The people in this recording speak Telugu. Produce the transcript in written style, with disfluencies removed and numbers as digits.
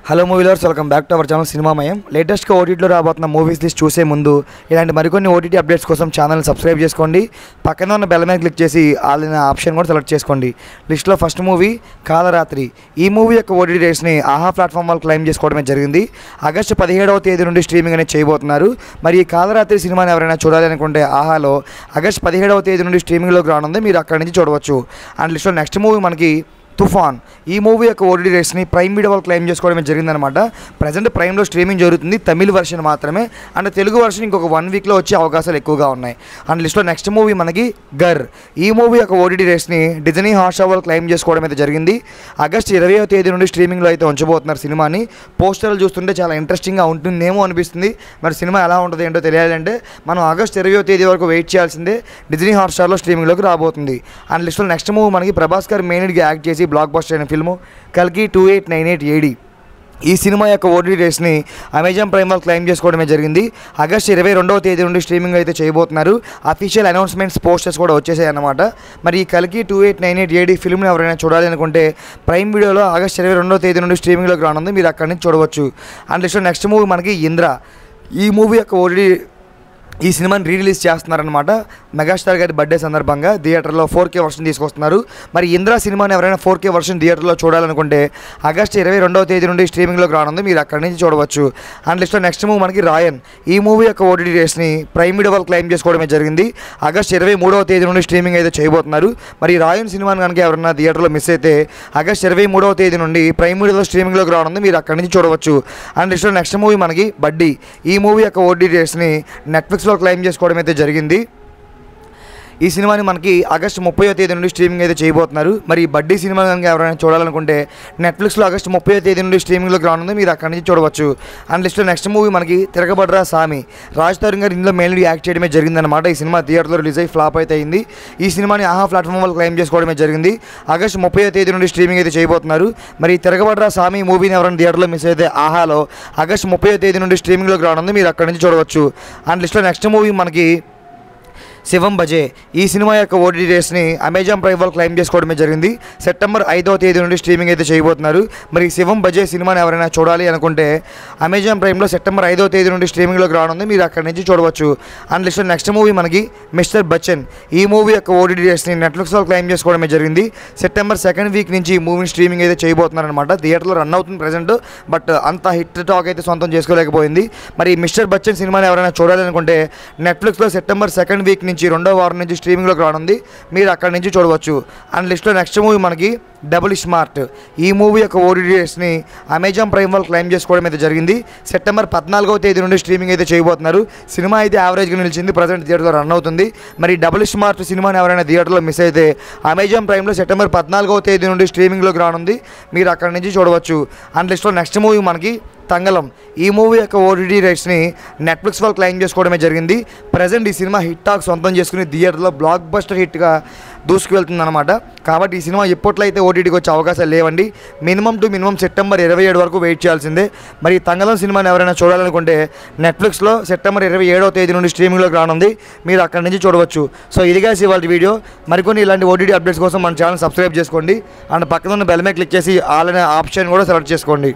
Hello movie lovers, welcome back to our channel సినిమామయం. లేటెస్ట్గా ఓటీటీలో రాబోతున్న మూవీస్ లిస్ట్ చూసే ముందు ఇలాంటి మరికొన్ని ఓటీటీ అప్డేట్స్ కోసం ఛానల్ని సబ్స్క్రైబ్ చేసుకోండి. పక్కన ఉన్న బెల్ మీద క్లిక్ చేసి ఆల్ అనే ఆప్షన్ కూడా సెలెక్ట్ చేసుకోండి. లిస్ట్లో ఫస్ట్ మూవీ కాలరాత్రి. ఈ మూవీ యొక్క ఓటీటీ రేట్స్ని ఆహా ప్లాట్ఫామ్ వాళ్ళు క్లెయిమ్ చేసుకోవడమే జరిగింది. ఆగస్టు 17వ తేదీ నుండి స్ట్రీమింగ్ అనేది చేయబోతున్నారు. మరి ఈ కాలరాత్రి సినిమాని ఎవరైనా చూడాలి అనుకుంటే ఆహాలో ఆగస్టు 17వ తేదీ నుండి స్ట్రీమింగ్లోకి రానుంది, మీరు అక్కడి నుంచి చూడవచ్చు. అండ్ లిస్ట్లో నెక్స్ట్ మూవీ మనకి తుఫాన్. ఈ మూవీ యొక్క ఓటీటీ రేట్స్ని ప్రైమ్ వీడియో వాళ్ళు క్లెయిమ్ చేసుకోవడమే జరిగిందనమాట. ప్రజెంట్ ప్రైమ్లో స్ట్రీమింగ్ జరుగుతుంది, తమిళ్ వర్షన్ మాత్రమే. అండ్ తెలుగు వర్షన్ ఇంకొక 1 వీక్లో వచ్చే అవకాశాలు ఎక్కువగా ఉన్నాయి. అండ్ లిస్ట్లో నెక్స్ట్ మూవీ మనకి గర్. ఈ మూవీ యొక్క ఓటీటీ రేట్స్ని డిజ్నీ హాట్స్టార్ వాళ్ళు క్లెయిమ్ చేసుకోవడం అయితే జరిగింది. ఆగస్టు 20వ తేదీ నుండి స్ట్రీమింగ్లో అయితే ఉంచబోతున్నారు సినిమాని. పోస్టర్లు చూస్తుంటే చాలా ఇంట్రెస్టింగ్గా ఉంటుందేమో అనిపిస్తుంది. మరి సినిమా ఎలా ఉంటుంది ఏంటో తెలియాలంటే మనం ఆగస్టు 20వ తేదీ వరకు వెయిట్ చేయాల్సిందే. డిజ్నీ హాట్స్టార్లో స్ట్రీమింగ్లోకి రాబోతుంది. అండ్ లిస్ట్లో నెక్స్ట్ మూవీ మనకి ప్రభాస్ గారు మెయిన్గా యాక్ట్ చేసి బ్లాక్ బస్టర్ అయిన ఫిల్ము కల్కి 2898 AD. ఈ సినిమా యొక్క ఓటీటీ రేట్స్ని అమెజాన్ ప్రైమ్ వాళ్ళు క్లెయిమ్ చేసుకోవడమే జరిగింది. ఆగస్టు 22వ తేదీ నుండి స్ట్రీమింగ్ అయితే చేయబోతున్నారు. అఫీషియల్ అనౌన్స్మెంట్స్ పోస్టర్స్ కూడా వచ్చేసాయి అన్నమాట. మరి ఈ కల్కి 2898 AD ఫిల్మ్ని ఎవరైనా చూడాలి అనుకుంటే ప్రైమ్ వీడియోలో ఆగస్టు 22వ తేదీ నుండి స్ట్రీమింగ్లోకి రానుంది, మీరు అక్కడి నుంచి చూడవచ్చు. అండ్ లిస్ట్లో నెక్స్ట్ మూవీ మనకి ఇంద్ర. ఈ మూవీ యొక్క ఓటీటీ ఈ సినిమాని రిలీజ్ చేస్తున్నారనమాట. మెగాస్టార్ గారి బర్త్డే సందర్భంగా థియేటర్లో 4K వర్షన్ తీసుకొస్తున్నారు. మరి ఇంద్రా సినిమాని ఎవరైనా 4K వర్షన్ థియేటర్లో చూడాలనుకుంటే ఆగస్టు 22వ తేదీ నుండి స్ట్రీమింగ్లోకి రానుంది, మీరు అక్కడి నుంచి చూడవచ్చు. అండ్ లిస్ట్లో నెక్స్ట్ మూవీ మనకి రాయన్. ఈ మూవీ యొక్క ఓటీటీ రేట్స్ని ప్రైమ్ వీడియో వాళ్ళు క్లెయిమ్ చేసుకోవడమే జరిగింది. ఆగస్టు 23వ తేదీ నుండి స్ట్రీమింగ్ అయితే చేయబోతున్నారు. మరి రాయన్ సినిమాని కనుక ఎవరైనా థియేటర్లో మిస్ అయితే ఆగస్టు 23వ తేదీ నుండి ప్రైమ్ వీడియోలో స్ట్రీమింగ్లోకి రానుంది, మీరు అక్కడి నుంచి చూడవచ్చు. అండ్ లిస్ట్లో నెక్స్ట్ మూవీ మనకి బడ్డీ. ఈ మూవీ యొక్క ఓటీటీ రేట్స్ని నెట్ఫ్లిక్స్లో క్లెయిమ్ చేసుకోవడం అయితే జరిగింది. ఈ సినిమాని మనకి ఆగస్టు 30వ తేదీ నుండి స్ట్రీమింగ్ అయితే చేయబోతున్నారు. మరి ఈ బడ్డీ సినిమా కనుక ఎవరైనా చూడాలనుకుంటే నెట్ఫ్లిక్స్లో ఆగస్టు 30వ తేదీ నుండి స్ట్రీమింగ్లోకి రానుంది, మీరు అక్కడి నుంచి చూడవచ్చు. అండ్ లిస్ట్లో నెక్స్ట్ మూవీ మనకి తిరగబడ్రా సామి. రాజ్ తరుణ్ గారు ఇందులో మెయిన్లీ యాక్ట్ చేయడమే జరిగిందనమాట. ఈ సినిమా థియేటర్లో రిలీజ్ అయ్యి ఫ్లాప్ అయితే అయింది. ఈ సినిమాని ఆహా ప్లాట్ఫామ్ వాళ్ళు క్లెయిమ్ చేసుకోవడమే జరిగింది. ఆగస్టు 30వ తేదీ నుండి స్ట్రీమింగ్ అయితే చేయబోతున్నారు. మరి తిరగబడ్రా సామి మూవీని ఎవరైనా థియేటర్లో మిస్ అయితే ఆహాలో ఆగస్టు 30వ తేదీ నుండి స్ట్రీమింగ్లోకి రానుంది, మీరు అక్కడి నుంచి చూడవచ్చు. అండ్ లిస్ట్లో నెక్స్ట్ మూవీ మనకి శివం బజే. ఈ సినిమా యొక్క ఓటీటీ రేట్స్ని అమెజాన్ ప్రైమ్ వాళ్ళు క్లెయిమ్ చేసుకోవడమే జరిగింది. సెప్టెంబర్ 5వ తేదీ నుండి స్ట్రీమింగ్ అయితే చేయబోతున్నారు. మరి శివం బజే సినిమాని ఎవరైనా చూడాలి అనుకుంటే అమెజాన్ ప్రైమ్లో సెప్టెంబర్ 5వ తేదీ నుండి స్ట్రీమింగ్లోకి రానుంది, మీరు అక్కడి నుంచి చూడవచ్చు. అండ్ లిస్ట్లో నెక్స్ట్ మూవీ మనకి మిస్టర్ బచ్చన్. ఈ మూవీ యొక్క ఓటీటీ రేట్స్ని నెట్ఫ్లిక్స్లో క్లెయిమ్ చేసుకోవడమే జరిగింది. సెప్టెంబర్ 2nd వీక్ నుంచి ఈ మూవీని స్ట్రీమింగ్ అయితే చేయబోతున్నారనమాట. థియేటర్లో రన్ అవుతుంది ప్రజెంట్, బట్ అంత హిట్ టాక్ అయితే సొంతం చేసుకోలేకపోయింది. మరి మిస్టర్ బచ్చన్ సినిమాని ఎవరైనా చూడాలి అనుకుంటే నెట్ఫ్లిక్స్లో సెప్టెంబర్ 2nd వీక్ నుంచి 2వ వారం నుంచి స్ట్రీమింగ్లోకి రానుంది, మీరు అక్కడి నుంచి చూడవచ్చు. అండ్ లిస్ట్లో నెక్స్ట్ మూవీ మనకి డబుల్ స్మార్ట్. ఈ మూవీ యొక్క ఓటీటీ రేట్స్ని అమెజాన్ ప్రైమ్ వాళ్ళు క్లెయిమ్ చేసుకోవడం అయితే జరిగింది. సెప్టెంబర్ 14వ తేదీ నుండి స్ట్రీమింగ్ అయితే చేయబోతున్నారు. సినిమా అయితే యావరేజ్గా నిలిచింది, ప్రజెంట్ థియేటర్లో రన్ అవుతుంది. మరి డబుల్ స్మార్ట్ సినిమాని ఎవరైనా థియేటర్లో మిస్ అయితే అమెజాన్ ప్రైమ్లో సెప్టెంబర్ 14వ తేదీ నుండి స్ట్రీమింగ్లోకి రానుంది, మీరు అక్కడి నుంచి చూడవచ్చు. అండ్ లిస్ట్లో నెక్స్ట్ మూవీ మనకి తంగలం. ఈ మూవీ యొక్క ఓటీటీ రేట్స్ని నెట్ఫ్లిక్స్ వాళ్ళు క్లెయిమ్ చేసుకోవడమే జరిగింది. ప్రజెంట్ ఈ సినిమా హిట్ టాక్ సొంతం చేసుకుని థియేటర్లో బ్లాక్ బస్టర్ హిట్గా దూసుకువెళ్తుందన్నమాట. కాబట్టి ఈ సినిమా ఎప్పట్లో అయితే ఓటీటీకి వచ్చే అవకాశాలు లేవండి. మినిమం సెప్టెంబర్ 27 వరకు వెయిట్ చేయాల్సిందే. మరి తంగలం సినిమాని ఎవరైనా చూడాలనుకుంటే నెట్ఫ్లిక్స్లో సెప్టెంబర్ 27వ తేదీ నుండి స్ట్రీమింగ్లోకి రానుంది, మీరు అక్కడి నుంచి చూడవచ్చు. సో ఇదిగా ఇవాళ వీడియో. మరికొన్ని ఇలాంటి ఓటీటీ అప్డేట్స్ కోసం మన ఛానల్ సబ్స్క్రైబ్ చేసుకోండి. అండ్ పక్కన ఉన్న బెల్ మీద క్లిక్ చేసి ఆల్ అనే ఆప్షన్ కూడా సెలెక్ట్ చేసుకోండి.